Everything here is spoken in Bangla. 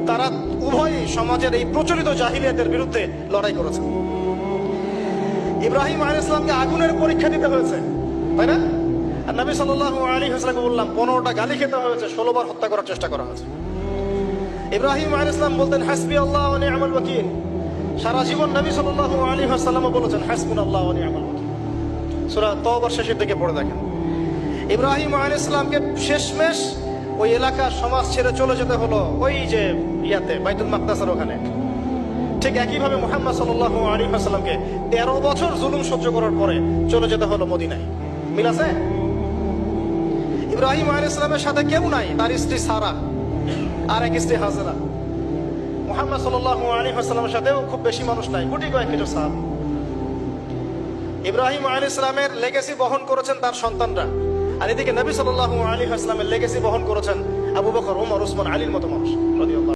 তারা উভয়ই সমাজের এই প্রচলিত জাহিলিয়াতের বিরুদ্ধে লড়াই করেছে। ইব্রাহিম আলাইহিস সালামকে আগুনের পরীক্ষা দিতে হয়েছে, তাই না? আর নবী সাল্লাল্লাহু আলাইহি ওয়াসাল্লামকে বললাম 15টা গালি খেতে হয়েছে, 16 বার হত্যা করার চেষ্টা করা হয়েছে। ইব্রাহিম আলাইহিস সালাম বলতেন হাসবুনাল্লাহু ওয়া নি'মাল ওয়াকিল। সারা জীবন নবী সাল্লাল্লাহু আলাইহি ওয়াসাল্লাম বলেছেন হাসবুনাল্লাহু ওয়া নি'মাল ওয়াকিল। সূরা তওবার শেষের দিকে পড়ে দেখেন। ইব্রাহিম আলাইহিস সালামকে শেষমেশ ওই এলাকার সমাজ ছেড়ে চলে যেতে হলো ওই যে বাইতুল মাকদাসের ওখানে। ঠিক একইভাবে মুহাম্মদ সাল্লাল্লাহু আলাইহি ওয়াসাল্লামকে 13 বছর জুলুম সহ্য করার পরে চলে যেতে হলো মদিনায়। মিল আছে? ইব্রাহিম আলাইহিস সালামের সাথে কেউ নাই, তার স্ত্রী সারা আর এক স্ত্রী হাজেরা। মুহাম্মদ সাল্লাল্লাহু আলাইহি ওয়াসাল্লামের সাথেও খুব বেশি মানুষ নাই, গুটি কয়েক কিছু সাহাবী। ইব্রাহিম আলাইহিস সালামের লেগেসি বহন করেছেন তার সন্তানরা, আর এদিকে নবী সাল্লাল্লাহু আলাইহি ওয়াসাল্লামের লেগেসি বহন করেছেন আবু বকর, ওমর, উসমান, আলীর মতো মানুষ রাদিয়াল্লাহু